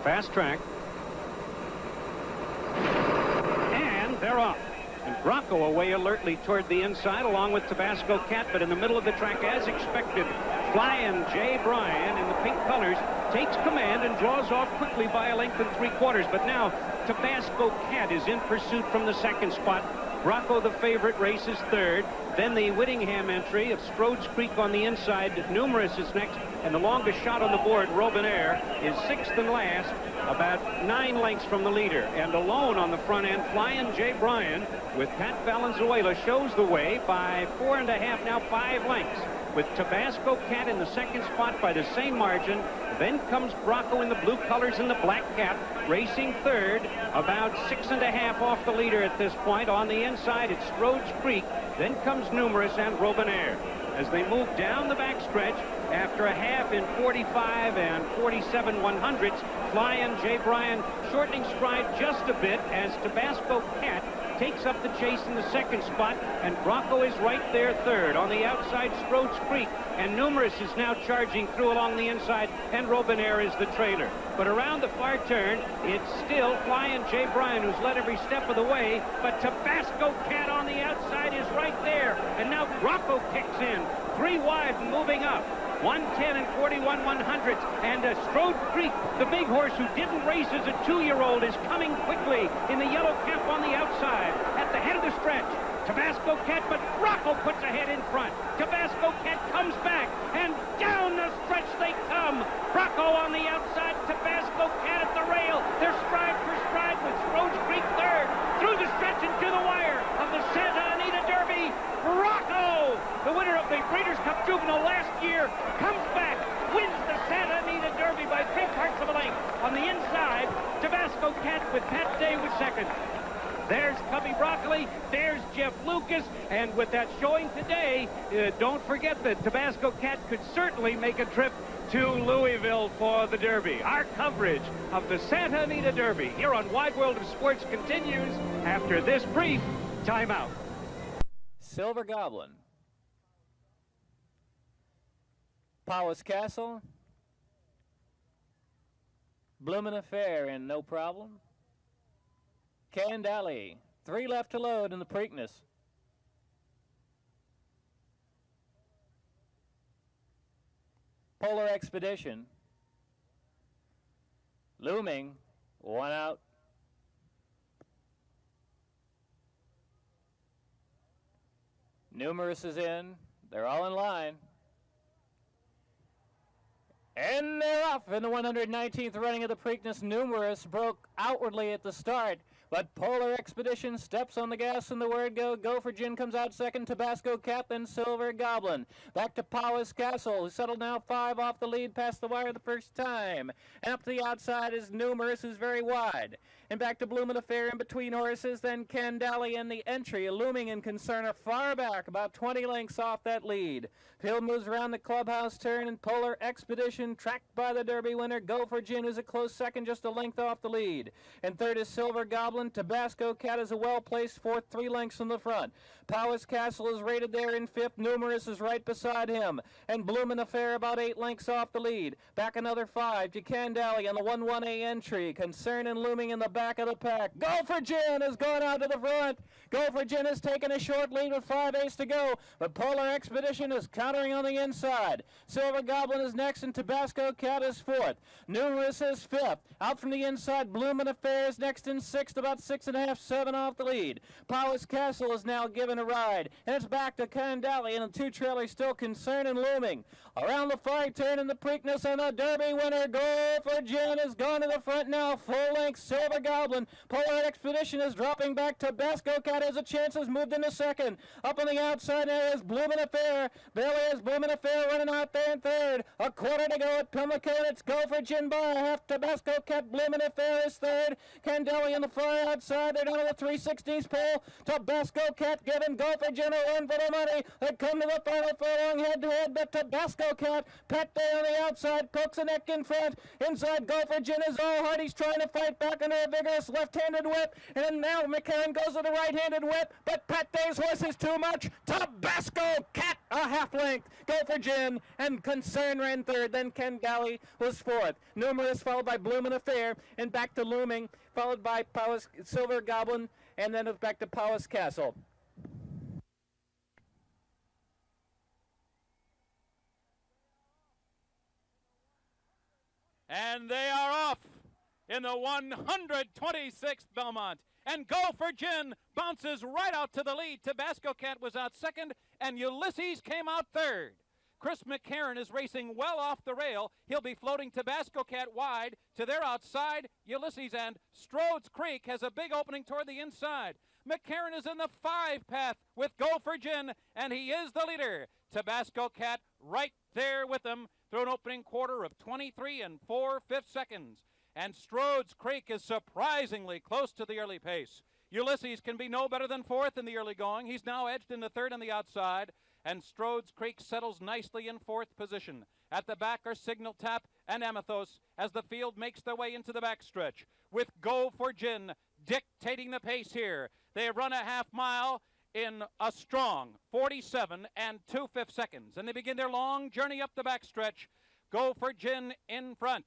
Fast track. And they're off. And Bronco away alertly toward the inside along with Tabasco Cat, but in the middle of the track, as expected, Flying J. Bryan in the pink colors takes command and draws off quickly by a length and 3/4. But now Tabasco Cat is in pursuit from the second spot. Bronco, the favorite, races third. Then the Whittingham entry of Strode's Creek on the inside. Numerous is next, and the longest shot on the board, Robinair, is sixth and last, about 9 lengths from the leader. And alone on the front end, Flying J. Bryan with Pat Valenzuela shows the way by 4.5, now 5 lengths. With Tabasco Cat in the second spot by the same margin. Then comes Bronco in the blue colors and the black cap, racing third, about 6.5 off the leader at this point. On the inside, it's Strode's Creek. Then comes Numerous and Robinair. As they move down the backstretch, after a half in 45 and 47 100ths, Flying J. Bryan shortening stride just a bit as Tabasco Cat takes up the chase in the second spot, and Bronco is right there third. On the outside, Strode's Creek, and Numerous is now charging through along the inside, and Robinair is the trailer. But around the far turn, it's still Flying J. Bryan who's led every step of the way, but Tabasco Cat on the outside is right there, and now Bronco kicks in, 3 wide and moving up. 110 and 41 100ths, and Strode Creek, the big horse who didn't race as a 2-year-old, is coming quickly in the yellow cap on the outside at the head of the stretch. Tabasco Cat, but Bronco puts ahead in front. Tabasco Cat comes back, and down the stretch they come. Bronco on the outside, Tabasco Cat at the rail. They're stride for stride with Strode's Creek third. Through the stretch and to the wire of the Santa Anita Derby. Bronco, the winner of the Breeders' Cup Juvenile last year, comes back, wins the Santa Anita Derby by 3/4 of a length. On the inside, Tabasco Cat with Pat Day with second. There's Cubby Broccoli, there's Jeff Lucas, and with that showing today, don't forget that Tabasco Cat could certainly make a trip to Louisville for the Derby. Our coverage of the Santa Anita Derby here on Wide World of Sports continues after this brief timeout. Silver Goblin, Powis Castle, Bloomin' Affair and No Problem, Candali, 3 left to load in the Preakness. Polar Expedition, Looming, 1 out. Numerous is in. They're all in line. And they're off in the 119th running of the Preakness. Numerous broke outwardly at the start, but Polar Expedition steps on the gas and the word go. Gopher Gin comes out second. Tabasco Cat, then Silver Goblin. Back to Powis Castle, who settled now 5 off the lead, past the wire the first time. And up to the outside is Numerous, who's very wide. And back to Bloomin' Affair in between horses, then Candali and the entry. Looming and Concern are far back, about 20 lengths off that lead. Field moves around the clubhouse turn, and Polar Expedition tracked by the Derby winner, Gopher Gin, who's a close second, just a length off the lead. And third is Silver Goblin. Tabasco Cat is a well-placed fourth, 3 lengths in the front. Powis Castle is rated there in fifth. Numerous is right beside him. And Bloomin' Affair about 8 lengths off the lead. Back another 5 to Candali on the 1-1A entry. Concern and Looming in the back of the pack. Gopher Gin has gone out to the front. Gopher Gin has taken a short lead with 5/8 to go, but Polar Expedition is countering on the inside. Silver Goblin is next, and Tabasco Cat is fourth. Numerous is fifth. Out from the inside, Bloomin' Affair is next in sixth, about 6.5, 7 off the lead. Powis Castle is now given a ride, and it's back to Candali, and the 2 trailers still Concern and Looming. Around the far turn in the Preakness, and the Derby winner, Gopher Gin, has gone to the front now, full length. Silver Goblin. Polar Expedition is dropping back. Tabasco Cat has a chance, has moved into second. Up on the outside there is Bloomin' Affair. There is Bloomin' Affair running out there in third. A quarter to go at Pimlico, and it's Gopher Gin by a half. Tabasco Cat, Bloomin' Affair is third. Candeli on the far the outside. They're down to the 3/16 pole. Tabasco Cat giving Go for Gin a run for the money. They come to the final furlong head-to-head, but Tabasco Cat, Pat Day on the outside, pokes a neck in front. Inside, Go for Gin is all hard. He's trying to fight back under a vigorous left-handed whip, and now McCarran goes with the right-handed whip, but Pat Day's horse is too much. Tabasco Cat, a half length. Go for Gin, and Concern ran third. Then Ken Galley was fourth. Numerous followed by Bloomin' Affair, and back to Looming, followed by Powis, Silver Goblin, and then back to Powis Castle. And they are off in the 126th Belmont. And Go for Gin bounces right out to the lead. Tabasco Cat was out second, and Ulysses came out third. Chris McCarran is racing well off the rail. He'll be floating Tabasco Cat wide. To their outside, Ulysses, and Strode's Creek has a big opening toward the inside. McCarran is in the 5 path with Go for Gin, and he is the leader. Tabasco Cat right there with him through an opening quarter of 23 4/5 seconds. And Strode's Creek is surprisingly close to the early pace. Ulysses can be no better than fourth in the early going. He's now edged into third on the outside, and Strode's Creek settles nicely in fourth position. At the back are Signal Tap and Amathos as the field makes their way into the backstretch, with Go for Gin dictating the pace here. They run a half mile in a strong 47 2/5 seconds, and they begin their long journey up the backstretch. Go for Gin in front.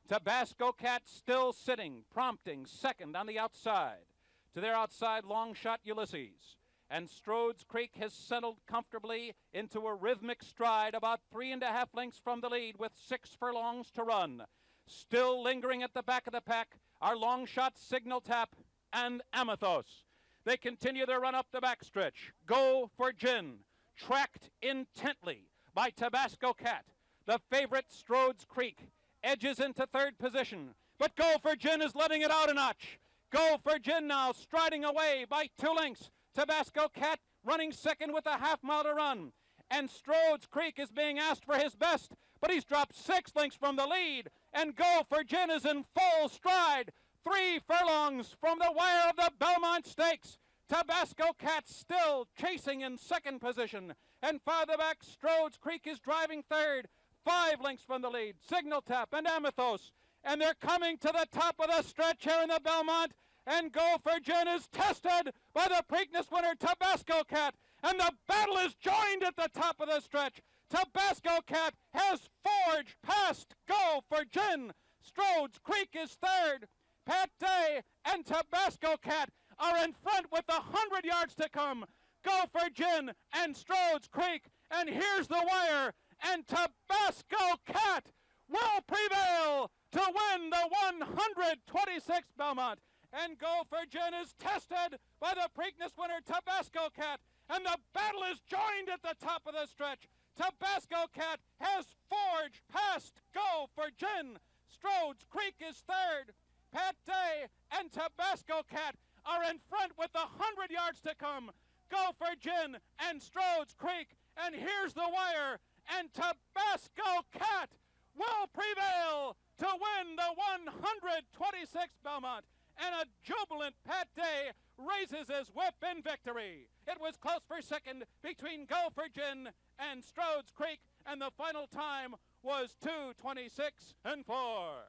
Tabasco Cat still sitting, prompting second on the outside. To their outside, long shot Ulysses. And Strode's Creek has settled comfortably into a rhythmic stride about 3.5 lengths from the lead with 6 furlongs to run. Still lingering at the back of the pack are long shot Signal Tap and Amathos. They continue their run up the backstretch. Go for Gin, tracked intently by Tabasco Cat. The favorite Strode's Creek edges into third position, but Go for Gin is letting it out a notch. Go for Gin now striding away by 2 lengths. Tabasco Cat running second with a half mile to run. And Strode's Creek is being asked for his best, but he's dropped 6 lengths from the lead. And Go for Gin is in full stride. 3 furlongs from the wire of the Belmont Stakes. Tabasco Cat still chasing in second position. And farther back, Strode's Creek is driving third. 5 lengths from the lead, Signal Tap and Amathos. And they're coming to the top of the stretch here in the Belmont. And Go for Gin is tested by the Preakness winner, Tabasco Cat. And the battle is joined at the top of the stretch. Tabasco Cat has forged past Go for Gin. Strode's Creek is third. Pat Day and Tabasco Cat are in front with 100 yards to come. Go for Gin and Strode's Creek. And here's the wire. And Tabasco Cat will prevail to win the 126th Belmont. And Go for Gin is tested by the Preakness winner, Tabasco Cat. And the battle is joined at the top of the stretch. Tabasco Cat has forged past Go for Gin. Strode's Creek is third. Pat Day and Tabasco Cat are in front with 100 yards to come. Go for Gin and Strode's Creek. And here's the wire. And Tabasco Cat will prevail to win the 126th Belmont. And a jubilant Pat Day raises his whip in victory. It was close for second between Go for Gin and Strode's Creek, and the final time was 2:26 4.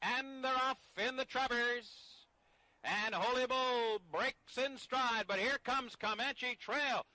And they're off in the Travers. And Holy Bull breaks in stride, but here comes Comanche Trail.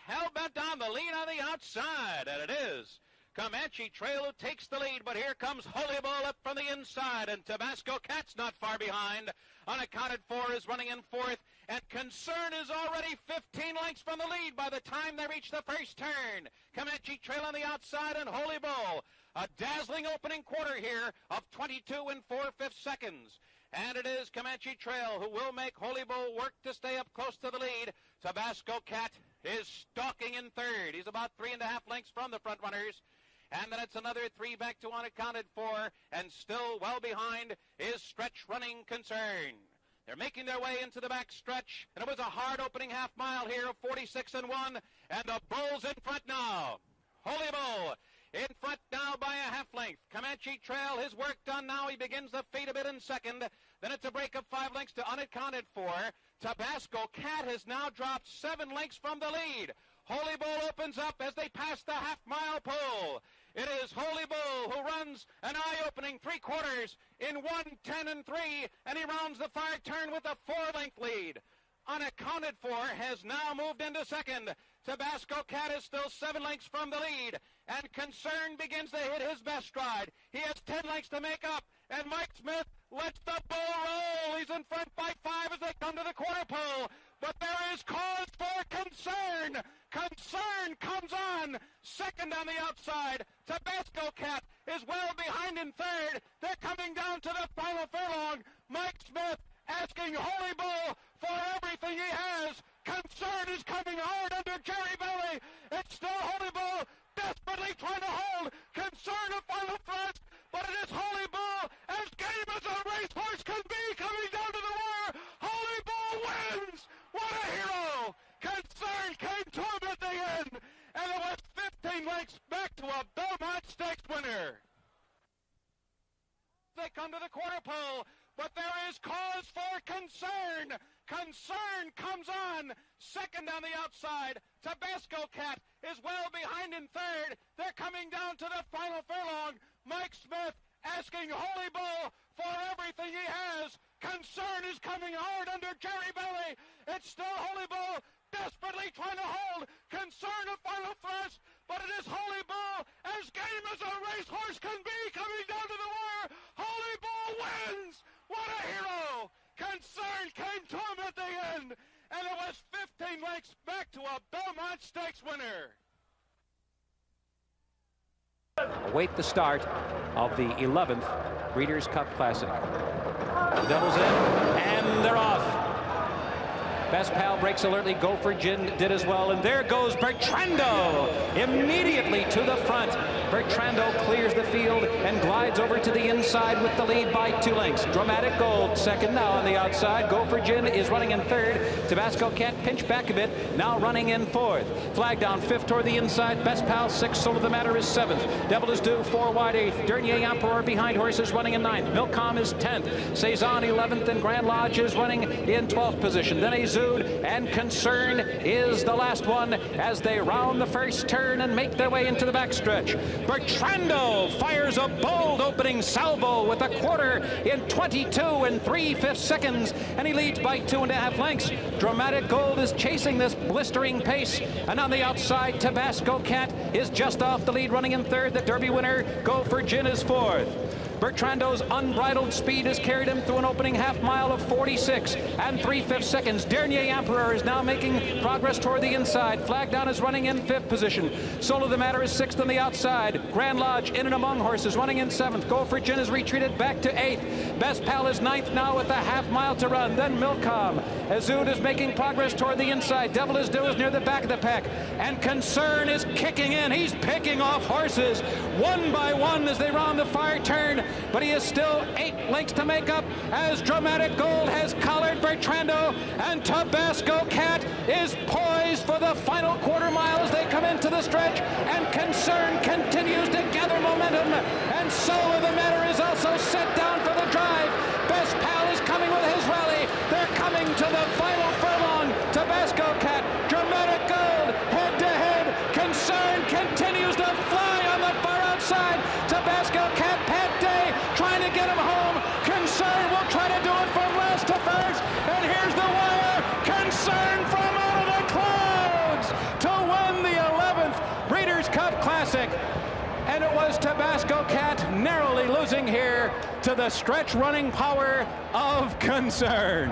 Hell-bent on the lead on the outside, and it is Comanche Trail who takes the lead, but here comes Holy Bull up from the inside, and Tabasco Cat's not far behind. Unaccounted for is running in fourth, and Concern is already 15 lengths from the lead by the time they reach the first turn. Comanche Trail on the outside, and Holy Bull. A dazzling opening quarter here of 22 4/5 seconds. And it is Comanche Trail who will make Holy Bull work to stay up close to the lead. Tabasco Cat is stalking in third. He's about 3.5 lengths from the front runners. And then it's another 3 back to unaccounted for. And still well behind is Stretch Running Concern. They're making their way into the back stretch. And it was a hard opening half mile here of 46 1. And the Bull's in front now. Holy Bull in front now by a half length. Comanche Trail, his work done now. He begins the fade a bit in second. Then it's a break of 5 lengths to unaccounted for. Tabasco Cat has now dropped 7 lengths from the lead. Holy Bull opens up as they pass the half-mile pole. It is Holy Bull who runs an eye-opening 3/4 in 1:10.3, and he rounds the far turn with a 4-length lead. Unaccounted for has now moved into second. Tabasco Cat is still 7 lengths from the lead, and Concern begins to hit his best stride. He has 10 lengths to make up, and Mike Smith lets the bull roll. He's in front by 5 as they come to the quarter pole, but there is cause for concern. Concern comes on second on the outside. Tabasco Cat is well behind in third. They're coming down to the final furlong. Mike Smith asking Holy Bull for everything he has. Concern is coming hard under Jerry Belly. It's still Holy Bull desperately trying to hold Concern a final thrust, but it is Holy Bull as game as a racehorse can be coming down to the wire. Holy Bull wins. What a hero. Concern came to him at the end, and it was 15 lengths back to a Belmont Stakes winner. They come to the quarter pole, but there is cause for concern. Concern comes on second on the outside. Tabasco Cat is well behind in third. They're coming down to the final furlong. Mike Smith asking Holy Bull for everything he has. Concern is coming hard under Jerry Belly. It's still Holy Bull desperately trying to hold Concern a final thrust, but it is Holy Bull as game as a racehorse can be coming down to the wire. Holy Bull wins. What a hero. Concern came to him at the end, and it was 15 lengths back to a Belmont Stakes winner. Await the start of the 11th Breeders' Cup Classic. The Devil's in, and they're off. Best Pal breaks alertly. Go for Gin did as well, and there goes Bertrando immediately to the front. Bertrando clears the field and glides over to the inside with the lead by 2 lengths. Dramatic Gold second now on the outside. Go for Gin is running in third. Tabasco Cat pinched back a bit, now running in fourth. Flag down 5th toward the inside. Best Pal 6th. Soul of the Matter is 7th. Devil is Due 4 wide 8th. Dernier Emperor behind horses running in 9th. Milcom is 10th. Cezanne 11th, and Grand Lodge is running in 12th position. Then Azud and Concern is the last one as they round the first turn and make their way into the backstretch. Bertrando fires a bold opening salvo with a quarter in 22 3/5 seconds, and he leads by 2.5 lengths. Dramatic Gold is chasing this blistering pace, and on the outside, Tabasco Cat is just off the lead, running in third. The Derby winner, Go for Gin, is 4th. Bertrando's unbridled speed has carried him through an opening half mile of 46 3/5 seconds. Dernier Emperor is now making progress toward the inside. Flag down is running in 5th position. Soul of the Matter is 6th on the outside. Grand Lodge in and among horses running in 7th. Go for Gin is retreated back to 8th. Best Pal is 9th now with a half mile to run. Then Milcom. Azud is making progress toward the inside. Devil is Due is near the back of the pack. And Concern is kicking in. He's picking off horses one by one as they round the far turn. But he is still 8 lengths to make up as Dramatic Gold has collared Bertrando, and Tabasco Cat is poised for the final quarter mile as they come into the stretch, and Concern continues to gather momentum, and Soul of the Matter is also set down for the drive. Best Pal is coming with his rally. They're coming to the final furlong. Tabasco Cat, Dramatic Gold, head to head. Concern continues to fly on the far outside. Tabasco Cat, Pat Day trying to get him home. Concern will try to do it from last to first, and here's the wire. Concern from out of the clouds to win the 11th Breeders' Cup Classic. And it was Tabasco Cat narrowly losing here to the stretch running power of Concern.